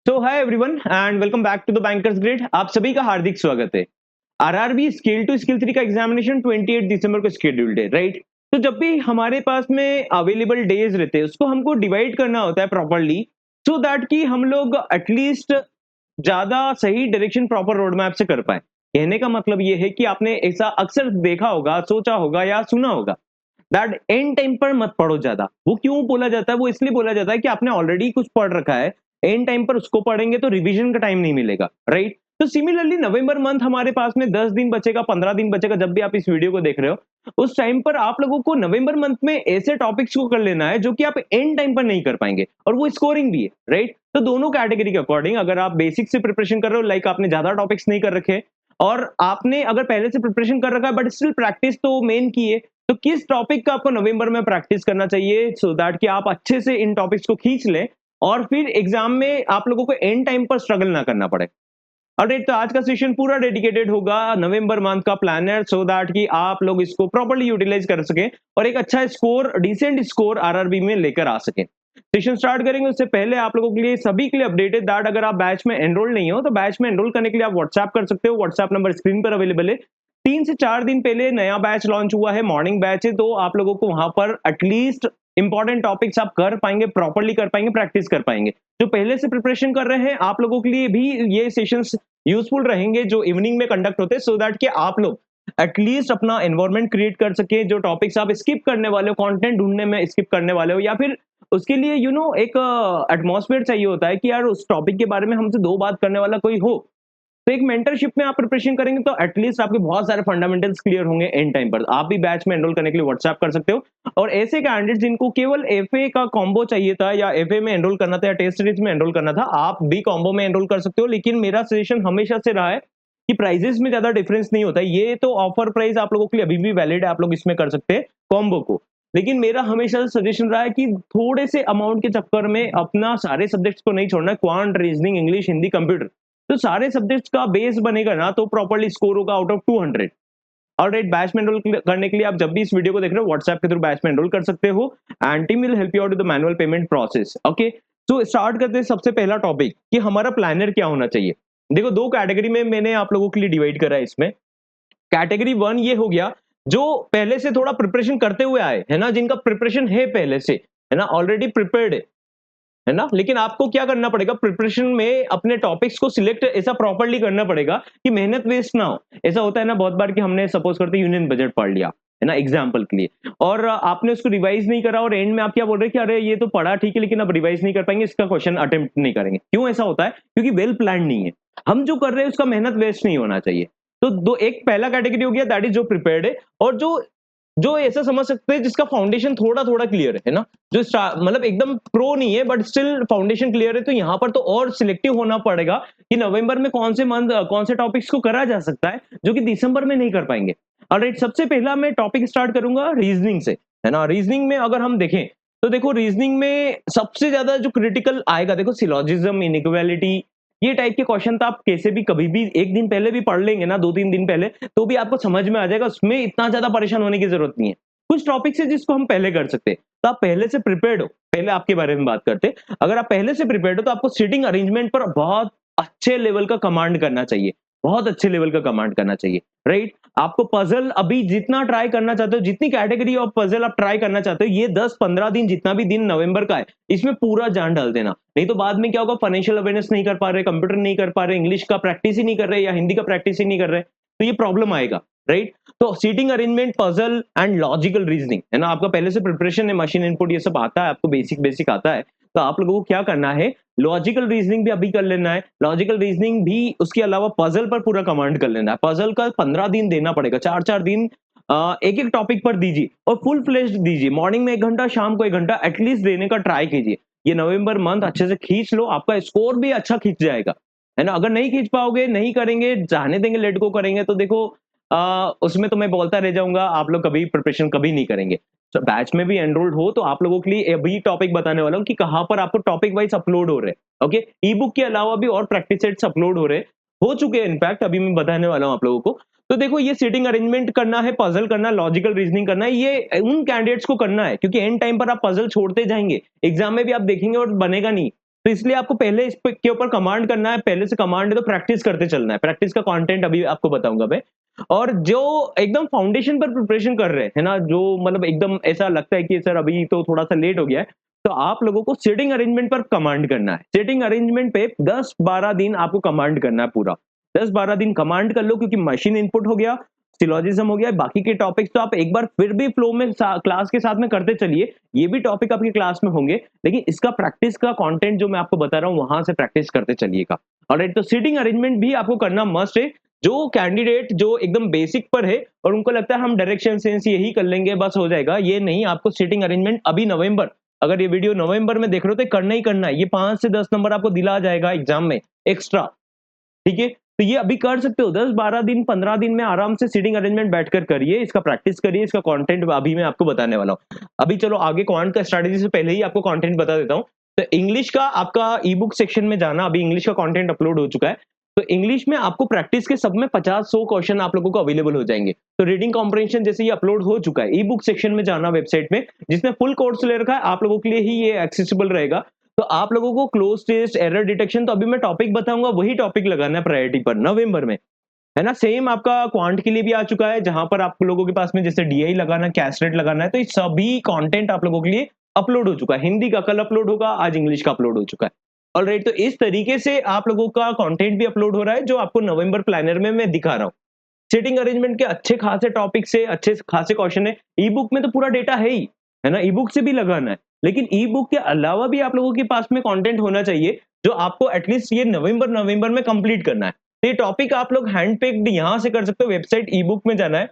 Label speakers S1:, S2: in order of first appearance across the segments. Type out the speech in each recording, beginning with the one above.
S1: तो hi everyone and welcome back to the bankers grid. आप सभी का हार्दिक स्वागत है। आरआरबी स्किल टू स्किल 3 का एग्जामिनेशन 28 दिसंबर को शेड्यूल्ड है, राइट? तो जब भी हमारे पास में अवेलेबल डेज रहते हैं उसको हमको डिवाइड करना होता है प्रॉपरली, सो दैट कि हम लोग एटलीस्ट ज्यादा सही डायरेक्शन प्रॉपर रोड मैप से कर पाए। कहने का मतलब ये है कि आपने ऐसा अक्सर देखा होगा, सोचा होगा या सुना होगा दैट एंड टाइम पर मत पढ़ो ज्यादा। वो क्यों बोला जाता है? वो इसलिए बोला जाता है कि आपने ऑलरेडी कुछ पढ़ रखा है, एंड टाइम पर उसको पढ़ेंगे तो रिवीजन का टाइम नहीं मिलेगा, राइट? तो सिमिलरली नवंबर मंथ हमारे पास में 10 दिन बचेगा, 15 दिन बचेगा, जब भी आप इस वीडियो को देख रहे हो उस टाइम पर आप लोगों को नवंबर मंथ में ऐसे टॉपिक्स को कर लेना है जो कि आप एंड टाइम पर नहीं कर पाएंगे, और वो स्कोरिंग भी है, राइट? तो दोनों कैटेगरी के अकॉर्डिंग अगर आप बेसिक से प्रिपरेशन कर रहे हो, लाइक आपने ज्यादा टॉपिक्स नहीं कर रखे और आपने अगर पहले से प्रिपरेशन कर रखा है बट स्टिल प्रैक्टिस तो मेन की है, तो किस टॉपिक का आपको नवंबर में प्रैक्टिस करना चाहिए सो दैट कि आप अच्छे से इन टॉपिक्स को खींच लें और फिर एग्जाम में आप लोगों को एंड टाइम पर स्ट्रगल ना करना पड़े। ऑलराइट, तो आज का सेशन पूरा डेडिकेटेड होगा नवंबर मंथ का प्लानर, सो दैट कि आप लोग इसको प्रॉपर्ली यूटिलाइज कर सके और एक अच्छा स्कोर, डिसेंट स्कोर आरआरबी में लेकर आ सके। सेशन स्टार्ट करेंगे उससे पहले आप लोगों के लिए, सभी के लिए अपडेटेड दैट अगर आप बैच में एनरोल नहीं हो तो बैच में एनरोल करने के लिए आप व्हाट्सएप कर सकते हो। व्हाट्सएप नंबर स्क्रीन पर अवेलेबल है। 3 से 4 दिन पहले नया बैच लॉन्च हुआ है, मॉर्निंग बैच है, तो आप लोगों को वहां पर एटलीस्ट इंपॉर्टेंट टॉपिक्स आप कर पाएंगे, प्रॉपर्ली कर पाएंगे, प्रैक्टिस कर पाएंगे। जो पहले से प्रिपरेशन कर रहे हैं आप लोगों के लिए भी ये सेशंस यूजफुल रहेंगे जो इवनिंग में कंडक्ट होते हैं, सो दैट कि आप लोग एटलीस्ट अपना एनवायरनमेंट क्रिएट कर सके। जो टॉपिक्स आप स्किप करने वाले हो, कंटेंट ढूंढने में स्किप करने वाले हो, या फिर उसके लिए एक एटमॉस्फेयर चाहिए होता है कि यार उस टॉपिक के बारे में हमसे दो बात करने वाला कोई हो, तो एक मेंटरशिप में आप प्रिपरेशन करेंगे तो एटलीस्ट आपके बहुत सारे फंडामेंटल्स क्लियर होंगे एंड टाइम पर। आप भी बैच में एनरोल करने के लिए व्हाट्सएप कर सकते हो। और ऐसे कैंडिडेट जिनको केवल एफए का कॉम्बो चाहिए था या एफए में एनरोल करना था या टेस्ट सीरीज में एनरोल करना था, आप भी कॉम्बो में एनरोल कर सकते हो। लेकिन मेरा सजेशन हमेशा से रहा है कि प्राइजेस में ज्यादा डिफरेंस नहीं होता है। ये तो ऑफर प्राइस आप लोगों के लिए अभी भी वैलिड है, आप लोग इसमें कर सकते हैं कॉम्बो को। लेकिन मेरा हमेशा सजेशन रहा है कि थोड़े से अमाउंट के चक्कर में अपना सारे सब्जेक्ट्स को नहीं छोड़ना है। Quant, reasoning, English, Hindi, computer, तो सारे सब्जेक्ट्स का बेस बनेगा ना तो प्रॉपर्ली स्कोर होगा आउट ऑफ 200। ऑलराइट, बैच में एनरोल करने के लिए आप जब भी इस वीडियो को देख रहे हो व्हाट्सएप के थ्रू बैच में एनरोल कर सकते हो and team will help you out with the manual payment process. Okay, तो स्टार्ट करते हैं सबसे पहला टॉपिक कि हमारा प्लानर क्या होना चाहिए। देखो, दो कैटेगरी में मैंने आप लोगों के लिए डिवाइड करा है इसमें। कैटेगरी 1 ये हो गया जो पहले से थोड़ा प्रिपरेशन करते हुए आए है ना, जिनका प्रिपरेशन है पहले से, है ना, ऑलरेडी प्रिपेयर्ड है ना। लेकिन आपको क्या करना पड़ेगा, प्रिपरेशन में अपने टॉपिक्स को सिलेक्ट ऐसा प्रॉपर्ली करना पड़ेगा कि मेहनत वेस्ट ना हो। ऐसा होता है ना बहुत बार कि हमने सपोज करते यूनियन बजट पढ़ लिया, है ना, एग्जाम्पल के लिए, और आपने उसको रिवाइज नहीं करा और एंड में आप क्या बोल रहे हैं कि अरे ये तो पढ़ा ठीक है लेकिन अब रिवाइज नहीं कर पाएंगे, इसका क्वेश्चन अटेम्प्ट नहीं करेंगे। क्यों ऐसा होता है? क्योंकि वेल प्लान नहीं है। हम जो कर रहे हैं उसका मेहनत वेस्ट नहीं होना चाहिए। तो दो, एक पहला कैटेगरी हो गया दैट इज जो प्रिपेयर्ड है, और जो जो ऐसा समझ सकते हैं जिसका फाउंडेशन थोड़ा थोड़ा क्लियर है ना, जो मतलब एकदम प्रो नहीं है बट स्टिल फाउंडेशन क्लियर है। तो यहाँ पर तो और सिलेक्टिव होना पड़ेगा कि नवंबर में कौन से मंथ कौन से टॉपिक्स को करा जा सकता है जो कि दिसंबर में नहीं कर पाएंगे। ऑलराइट, सबसे पहला मैं टॉपिक स्टार्ट करूंगा रीजनिंग से, है ना। रीजनिंग में अगर हम देखें तो देखो, रीजनिंग में सबसे ज्यादा जो क्रिटिकल आएगा, देखो सिलॉजिज्म, इनइक्वालिटी, ये टाइप के क्वेश्चन तो आप कैसे भी कभी भी एक दिन पहले भी पढ़ लेंगे ना, 2-3 दिन पहले, तो भी आपको समझ में आ जाएगा। उसमें इतना ज्यादा परेशान होने की जरूरत नहीं है। कुछ टॉपिक्स है जिसको हम पहले कर सकते हैं, तो आप पहले से प्रिपेयर्ड हो। पहले आपके बारे में बात करते हैं। अगर आप पहले से प्रिपेयर्ड हो तो आपको सीटिंग अरेंजमेंट पर बहुत अच्छे लेवल का कमांड करना चाहिए, बहुत अच्छे लेवल का कमांड करना चाहिए, राइट। आपको पजल अभी जितना ट्राई करना चाहते हो, जितनी कैटेगरी ऑफ पजल आप ट्राई करना चाहते हो, ये 10-15 दिन, जितना भी दिन नवंबर का है, इसमें पूरा जान डाल देना। नहीं तो बाद में क्या होगा, फाइनेंशियल अवेयरनेस नहीं कर पा रहे, कंप्यूटर नहीं कर पा रहे, इंग्लिश का प्रैक्टिस ही नहीं कर रहे या हिंदी का प्रैक्टिस ही नहीं कर रहे, तो ये प्रॉब्लम आएगा, राइट। तो seating arrangement, puzzle and logical reasoning, है ना, आपका पहले से प्रिपरेशन है, मशीन इनपुट ये सब आता है, आपको बेसिक बेसिक आता है। तो आप लोगों को क्या करना है, लॉजिकल रीजनिंग भी अभी कर लेना है। लॉजिकल रीजनिंग भी, उसके अलावा पजल पर पूरा कमांड कर लेना है। पजल का 15 दिन देना पड़ेगा, 4-4 दिन एक एक टॉपिक पर दीजिए और फुल फ्लेश्ड दीजिए। मॉर्निंग में 1 घंटा, शाम को 1 घंटा एटलीस्ट देने का ट्राई कीजिए। ये नवंबर मंथ अच्छे से खींच लो, आपका स्कोर भी अच्छा खींच जाएगा, है ना। अगर नहीं खींच पाओगे, नहीं करेंगे, जाने देंगे, लेट गो करेंगे, तो देखो उसमें तो मैं बोलता रह जाऊंगा, आप लोग कभी प्रिपरेशन कभी नहीं करेंगे। तो बैच में भी एनरोल्ड हो तो आप लोगों के लिए अभी टॉपिक बताने वाला हूँ कि कहाँ पर आपको टॉपिक वाइज अपलोड हो रहे हैं। ओके, ई बुक के अलावा भी और प्रैक्टिस सेट्स अपलोड हो चुके हैं, इनफैक्ट अभी मैं बताने वाला हूँ आप लोगों को। तो देखो, ये सीटिंग अरेंजमेंट करना है, पजल करना, लॉजिकल रीजनिंग करना है, ये उन कैंडिडेट्स को करना है क्योंकि एंड टाइम पर आप पजल छोड़ते जाएंगे, एग्जाम में भी आप देखेंगे और बनेगा नहीं। तो इसलिए आपको पहले के ऊपर कमांड करना है, पहले से कमांड है तो प्रैक्टिस करते चलना है। प्रैक्टिस का कंटेंट अभी आपको बताऊंगा मैं। और जो एकदम फाउंडेशन पर प्रिपरेशन कर रहे हैं, है ना, जो मतलब एकदम ऐसा लगता है कि सर अभी तो थोड़ा सा लेट हो गया है, तो आप लोगों को सीटिंग अरेंजमेंट पर कमांड करना है। सीटिंग अरेंजमेंट पे 10-12 दिन आपको कमांड करना है पूरा। 10-12 दिन कमांड कर लो, क्योंकि मशीन इनपुट हो गया, सिलोजिज्म हो गया, बाकी के टॉपिक्स तो आप एक बार फिर भी फ्लो में क्लास के साथ में करते चलिए। ये भी टॉपिक आपकी क्लास में होंगे, लेकिन इसका प्रैक्टिस का कंटेंट जो मैं आपको बता रहा हूँ वहां से प्रैक्टिस करते चलिएगा। ऑलराइट, तो सीटिंग अरेंजमेंट भी आपको करना मस्ट है। जो कैंडिडेट जो एकदम बेसिक पर है और उनको लगता है हम डायरेक्शन सेंस यही कर लेंगे बस हो जाएगा, ये नहीं, आपको सीटिंग अरेंजमेंट अभी नवंबर, अगर ये वीडियो नवंबर में देख रहे हो तो करना ही करना है। ये 5 से 10 नंबर आपको दिला जाएगा एग्जाम में एक्स्ट्रा। ठीक है, तो ये अभी कर सकते हो। 10-12 दिन 15 दिन में आराम से सीटिंग अरेंजमेंट बैठकर करिए, इसका प्रैक्टिस करिए, इसका कंटेंट अभी मैं आपको बताने वाला हूँ। अभी चलो आगे क्वांट का स्ट्रेटेजी से पहले ही आपको कंटेंट बता देता हूँ। तो इंग्लिश का आपका ई बुक सेक्शन में जाना, अभी इंग्लिश का कंटेंट अपलोड हो चुका है। तो इंग्लिश में आपको प्रैक्टिस के सब में 50-100 क्वेश्चन आप लोगों को अवेलेबल हो जाएंगे। तो रीडिंग कॉम्प्रिहेंशन जैसे ये अपलोड हो चुका है, ई बुक सेक्शन में जाना वेबसाइट में, जिसने फुल कोर्स ले रखा है, आप लोगों के लिए ही ये एक्सेसिबल रहेगा। तो आप लोगों को क्लोज टेस्ट, एरर डिटेक्शन, तो अभी मैं टॉपिक बताऊंगा वही टॉपिक लगाना है प्रायोरिटी पर नवंबर में, है ना। सेम आपका क्वांट के लिए भी आ चुका है, जहां पर आप लोगों के पास में जैसे डीआई लगाना है, कैसलेट लगाना है, तो ये सभी कंटेंट आप लोगों के लिए अपलोड हो चुका है। हिंदी का कल अपलोड होगा, आज इंग्लिश का अपलोड हो चुका है। ऑलराइट, तो इस तरीके से आप लोगों का कंटेंट भी अपलोड हो रहा है, जो आपको नवंबर प्लानर में मैं दिखा रहा हूँ। सीटिंग अरेंजमेंट के अच्छे खासे टॉपिक से अच्छे खासे क्वेश्चन है। ई बुक में तो पूरा डेटा है ही, है ना, ई बुक से भी लगाना है, लेकिन ई बुक के अलावा भी आप लोगों के पास में कंटेंट होना चाहिए, जो आपको एटलीस्ट ये नवंबर में कंप्लीट करना है। तो ये टॉपिक आप लोग हैंड पिक्ड यहां से कर सकते हो, वेबसाइट ई बुक में जाना है।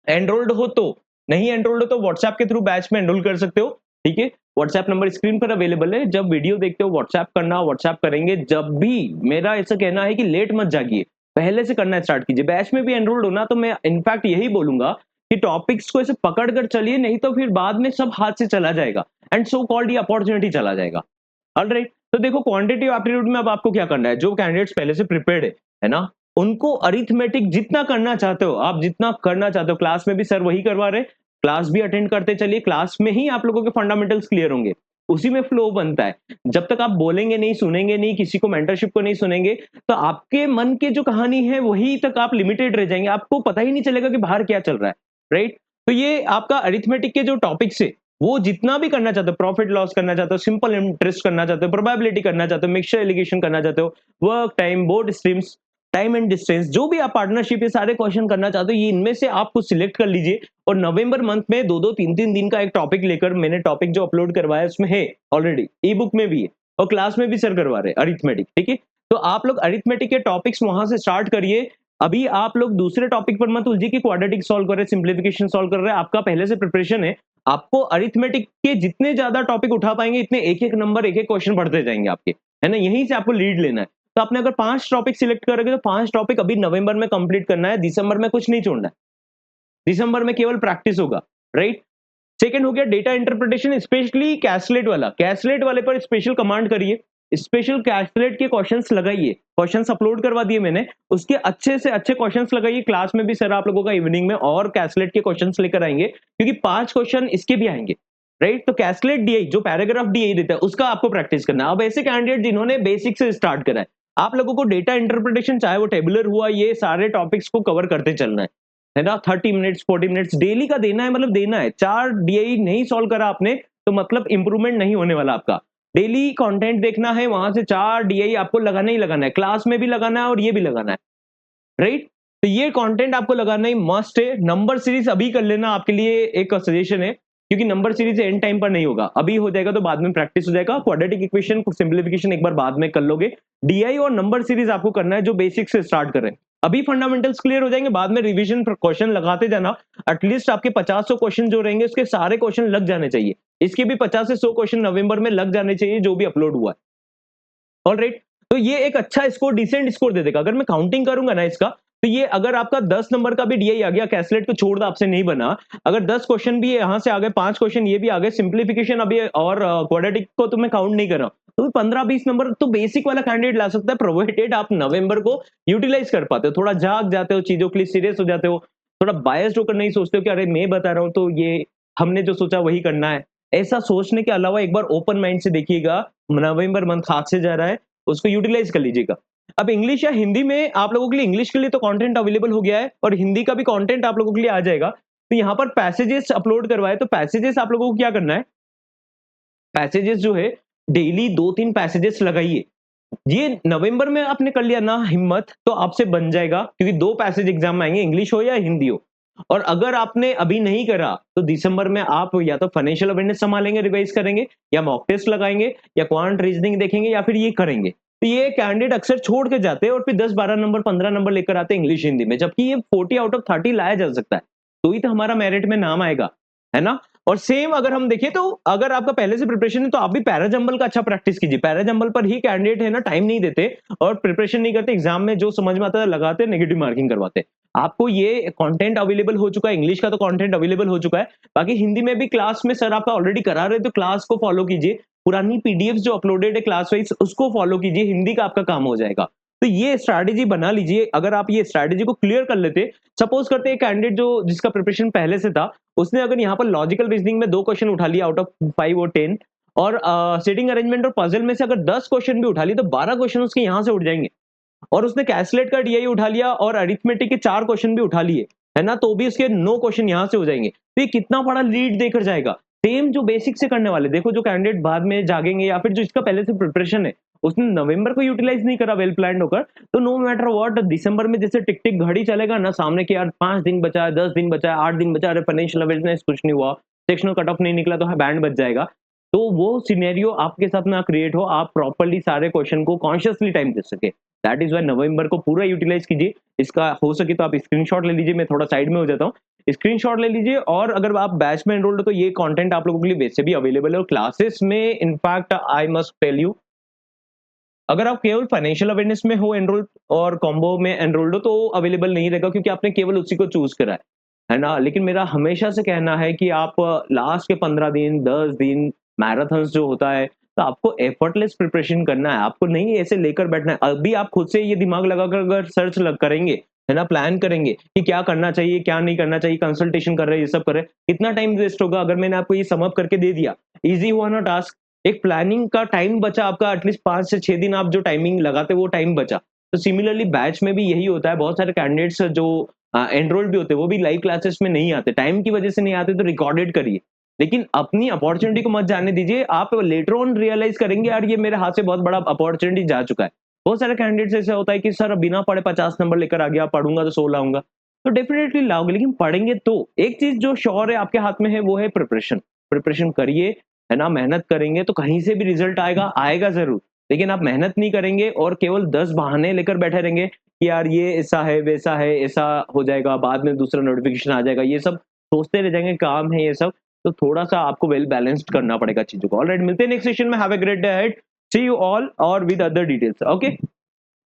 S1: एनरोल्ड हो तो, नहीं एनरोल्ड हो तो व्हाट्सएप के थ्रू बैच में एनरोल कर सकते हो। ठीक है, व्हाट्सएप नंबर स्क्रीन पर अवेलेबल है, जब वीडियो देखते हो व्हाट्सएप करना, व्हाट्सएप करेंगे जब भी। मेरा ऐसा कहना है कि लेट मत जागिए, पहले से करना स्टार्ट कीजिए। बैच में भी एनरोल्ड होना, तो मैं इनफैक्ट यही बोलूंगा कि टॉपिक्स को ऐसे पकड़ कर चलिए, नहीं तो फिर बाद में सब हाथ से चला जाएगा एंड सो कॉल्ड ये अपॉर्चुनिटी चला जाएगा। ऑलराइट, तो देखो क्वांटिटेटिव एप्टीट्यूड में अब आपको क्या करना है, जो कैंडिडेट्स पहले से प्रिपेयर्ड है ना, उनको अरिथमेटिक जितना करना चाहते हो, आप जितना करना चाहते हो, क्लास में भी सर वही करवा रहे, क्लास भी अटेंड करते चलिए, क्लास में ही आप लोगों के फंडामेंटल्स क्लियर होंगे, उसी में फ्लो बनता है। जब तक आप बोलेंगे नहीं, सुनेंगे नहीं, किसी को मेंटरशिप को नहीं सुनेंगे, तो आपके मन की जो कहानी है वही तक आप लिमिटेड रह जाएंगे, आपको पता ही नहीं चलेगा कि बाहर क्या चल रहा है। राइट, तो ये आपका अरिथमेटिक के जो टॉपिक्स है, वो जितना भी करना चाहते हो, प्रॉफिट लॉस करना चाहते हो, सिंपल इंटरेस्ट करना चाहते हो, प्रोबेबिलिटी करना चाहते हो, मिक्सचर एलिगेशन करना चाहते हो, work time, board streams, time and distance, जो भी आप पार्टनरशिप ये सारे क्वेश्चन करना चाहते हो, ये इनमें से आप कुछ सिलेक्ट कर लीजिए। और नवंबर मंथ में 2-2 3-3 दिन का एक टॉपिक लेकर, मैंने टॉपिक जो अपलोड करवाया उसमें है ऑलरेडी, ई बुक में भी है और क्लास में भी सर करवा रहे हैं अरिथमेटिक। ठीक है, तो आप लोग अरिथमेटिक के टॉपिक्स वहां से स्टार्ट करिए। अभी आप लोग दूसरे टॉपिक पर मत उलझिए कि क्वाड्रेटिक सॉल्व कर रहे हैं, सिंप्लीफिकेशन सॉल्व कर रहे हैं, आपका पहले से प्रिपरेशन है। आपको अरिथमेटिक के जितने ज्यादा टॉपिक उठा पाएंगे, इतने एक एक नंबर, एक एक क्वेश्चन बढ़ते जाएंगे आपके, है ना, यहीं से आपको लीड लेना है। तो आपने अगर 5 टॉपिक सिलेक्ट करोगे तो 5 टॉपिक अभी नवंबर में कंप्लीट करना है, दिसंबर में कुछ नहीं छोड़ना है, दिसंबर में केवल प्रैक्टिस होगा। राइट, सेकंड हो गया डेटा इंटरप्रिटेशन, स्पेशली कैसलेट वाला, कैसलेट वाले पर स्पेशल कमांड करिए, स्पेशल कैसलेट के क्वेश्चंस लगाइए, क्वेश्चंस अपलोड करवा दिए मैंने, उसके अच्छे से अच्छे क्वेश्चंस लगाइए। क्लास में भी सर आप लोगों का इवनिंग में और कैसलेट के क्वेश्चंस लेकर आएंगे, क्योंकि 5 क्वेश्चन इसके भी आएंगे। राइट, तो कैसलेट डीआई जो पैराग्राफ डीआई देता है उसका आपको प्रैक्टिस करना है। अब ऐसे कैंडिडेट जिन्होंने बेसिक से स्टार्ट करा है, आप लोगों को डेटा इंटरप्रिटेशन, चाहे वो टेबुलर हुआ, ये सारे टॉपिक्स को कवर करते चलना है ना। 30 मिनट्स 40 मिनट्स डेली का देना है, मतलब देना है। 4 डीआई नहीं सॉल्व करा आपने तो मतलब इंप्रूवमेंट नहीं होने वाला आपका। डेली कंटेंट देखना है, वहां से 4 डीआई आपको लगाना ही लगाना है, क्लास में भी लगाना है और ये भी लगाना है। राइट, तो ये कंटेंट आपको लगाना ही मस्ट है। नंबर सीरीज अभी कर लेना, आपके लिए एक सजेशन है, क्योंकि नंबर सीरीज एंड टाइम पर नहीं होगा, अभी हो जाएगा तो बाद में प्रैक्टिस हो जाएगा। क्वाड्रेटिक इक्वेशन सिंप्लीफिकेशन एक बार बाद में कर लोगे, डीआई और नंबर सीरीज आपको करना है जो बेसिक से स्टार्ट कर रहे हैं। अभी फंडामेंटल्स क्लियर हो जाएंगे, बाद में रिवीजन क्वेश्चन लगाते जाना। एटलीस्ट आपके 50-100 क्वेश्चन जो रहेंगे उसके सारे क्वेश्चन लग जाने चाहिए, इसके भी 50 से 100 क्वेश्चन नवंबर में लग जाने चाहिए जो भी अपलोड हुआ है। ऑलराइट, तो ये एक अच्छा स्कोर, डिसेंट स्कोर दे देगा। अगर मैं काउंटिंग करूंगा ना इसका, तो ये अगर आपका 10 नंबर का भी डीआई आ गया, कैसलेट को छोड़ दो, आपसे नहीं बना, अगर 10 क्वेश्चन भी यहां से आ गए, 5 क्वेश्चन ये भी आ गए, सिंप्लीफिकेशन अभी और क्वाड्रेटिक को तो मैं काउंट नहीं कर रहा हूं, तो 15-20 नंबर तो बेसिक वाला कैंडिडेट ला सकता है, प्रोवाइडेड आप नवंबर को यूटिलाइज कर पाते हो, थोड़ा जाग जाते हो, चीजों के लिए सीरियस हो जाते हो, थोड़ा बायस्ड होकर नहीं सोचते हो कि अरे मैं बता रहा हूं तो ये हमने जो सोचा वही करना है। ऐसा सोचने के अलावा एक बार ओपन माइंड से देखिएगा, नवंबर मंथ हाथ से जा रहा है, उसको यूटिलाइज कर लीजिएगा। अब इंग्लिश या हिंदी में आप लोगों के लिए, इंग्लिश के लिए तो कंटेंट अवेलेबल हो गया है और हिंदी का भी कंटेंट आप लोगों के लिए आ जाएगा। तो यहाँ पर पैसेजेस अपलोड करवाए, तो पैसेजेस आप लोगों को क्या करना है, पैसेजेस जो है डेली 2-3 पैसेजेस लगाइए। ये नवंबर में आपने कर लिया ना हिम्मत, तो आपसे बन जाएगा, क्योंकि 2 पैसेज एग्जाम में आएंगे, इंग्लिश हो या हिंदी हो। और अगर आपने अभी नहीं करा तो दिसंबर में आप या तो फाइनेंशियल अवेयरनेस संभालेंगे, रिवाइज करेंगे, या मॉक टेस्ट लगाएंगे, या क्वांट रीजनिंग देखेंगे, या फिर ये करेंगे। तो ये कैंडिडेट अक्सर छोड़ के जाते हैं और फिर 10-12 नंबर 15 नंबर लेकर आते हैं इंग्लिश हिंदी में, जबकि ये 40 आउट ऑफ 30 लाया जा सकता है, तो ही तो हमारा मेरिट में नाम आएगा, है ना। और सेम अगर हम देखें तो अगर आपका पहले से प्रिपरेशन है तो आप भी पैराजंबल का अच्छा प्रैक्टिस कीजिए। पैराजंबल पर ही कैंडिडेट है ना टाइम नहीं देते और प्रिपरेशन नहीं करते, एग्जाम में जो समझ में आता है लगाते, नेगेटिव मार्किंग करवाते। आपको ये कंटेंट अवेलेबल हो चुका है, इंग्लिश का तो कंटेंट अवेलेबल हो चुका है, बाकी हिंदी में भी क्लास में सर आपका ऑलरेडी करा रहे, तो क्लास को फॉलो कीजिए, पुरानी पीडीएफ जो अपलोडेड है क्लास वाइज उसको फॉलो कीजिए, हिंदी का आपका काम हो जाएगा। तो ये स्ट्रैटेजी बना लीजिए। अगर आप ये स्ट्रैटेजी को क्लियर कर लेते, सपोज करते हैं कैंडिडेट जो जिसका प्रिपरेशन पहले से था, उसने अगर यहाँ पर लॉजिकल रीजनिंग में 2 क्वेश्चन उठा लिया आउट ऑफ 5 और 10, और सीटिंग अरेंजमेंट और पजल में से अगर 10 क्वेश्चन भी उठा लिए, तो 12 क्वेश्चन उसके यहाँ से उठ जाएंगे। और उसने कैलकुलेट का डीआई उठा लिया और अरिथमेटिक के 4 क्वेश्चन भी उठा लिए, है ना, तो भी उसके 9 क्वेश्चन यहाँ से हो जाएंगे। तो ये कितना बड़ा लीड देकर जाएगा। सेम जो बेसिक से करने वाले, देखो जो कैंडिडेट बाद में जागेंगे या फिर जो इसका पहले से प्रिपरेशन है, उसने नवंबर को यूटिलाइज नहीं करा वेल प्लान होकर, तो नो मैटर व्हाट दिसंबर में जैसे टिक टिक घड़ी चलेगा ना सामने कि यार 5 दिन बचा है, 10 दिन बचा है, 8 दिन बचा है, अरे फाइनेंशियल अवेयरनेस कुछ नहीं हुआ, सेक्शनल कट ऑफ नहीं निकला, तो बैंड बच जाएगा। तो वो सिनेरियो आपके साथ ना क्रिएट हो, आप प्रॉपर्ली सारे क्वेश्चन को कॉन्शियसली टाइम दे सके। दैट इज वाई नवंबर को पूरा यूटिलाइज कीजिए। इसका हो सके तो आप स्क्रीनशॉट ले लीजिए, मैं थोड़ा साइड में हो जाता हूँ, स्क्रीनशॉट ले लीजिए। और अगर आप बैच में एनरोल्ड हो तो ये कंटेंट आप लोगों के लिए वैसे भी अवेलेबल है, और क्लासेस में in fact I must tell you, अगर आप केवल फाइनेंशियल अवेयरनेस में हो एनरोल्ड और कॉम्बो में एनरोल्ड हो तो अवेलेबल नहीं रहेगा, क्योंकि आपने केवल उसी को चूज करा है ना। लेकिन मेरा हमेशा से कहना है कि आप लास्ट के 15 दिन 10 दिन मैराथन जो होता है, तो आपको एफर्टलेस प्रिपरेशन करना है, आपको नहीं ऐसे लेकर बैठना है। अभी आप खुद से ये दिमाग लगाकर अगर सर्च करेंगे, है ना, प्लान करेंगे कि क्या करना चाहिए क्या नहीं करना चाहिए, कंसल्टेशन कर रहे हैं, ये सब कर रहे हैं, कितना टाइम वेस्ट होगा। अगर मैंने आपको ये सम अप करके दे दिया, इजी हुआ ना टास्क। एक प्लानिंग का टाइम बचा आपका, एटलीस्ट 5 से 6 दिन आप जो टाइमिंग लगाते वो टाइम बचा। तो सिमिलरली बैच में भी यही होता है, बहुत सारे कैंडिडेट्स जो एनरोल्ड भी होते हैं वो भी लाइव क्लासेस में नहीं आते, टाइम की वजह से नहीं आते, तो रिकॉर्डेड करिए। लेकिन अपनी अपॉर्चुनिटी को मत जाने दीजिए, आप लेटर ऑन रियलाइज करेंगे यार ये मेरे हाथ से बहुत बड़ा अपॉर्चुनिटी जा चुका है। बहुत सारे कैंडिडेट्स ऐसा होता है कि सर बिना पढ़े 50 नंबर लेकर आ गया, पढ़ूंगा तो 100 लाऊंगा, तो डेफिनेटली लाओगे, लेकिन पढ़ेंगे तो। एक चीज जो श्योर है आपके हाथ में है वो है प्रिपरेशन। प्रिपरेशन करिए, है ना, मेहनत करेंगे तो कहीं से भी रिजल्ट आएगा, आएगा जरूर। लेकिन आप मेहनत नहीं करेंगे और केवल 10 बहाने लेकर बैठे रहेंगे कि यार ये ऐसा है वैसा है, ऐसा हो जाएगा, बाद में दूसरा नोटिफिकेशन आ जाएगा, ये सब सोचते रह जाएंगे, काम है ये सब। तो थोड़ा सा आपको वेल बैलेंस्ड करना पड़ेगा चीजों को। ऑलराइट, मिलते हैं नेक्स्ट सेशन में। Have a great day ahead, see you all और विद अदर डिटेल्स। ओके।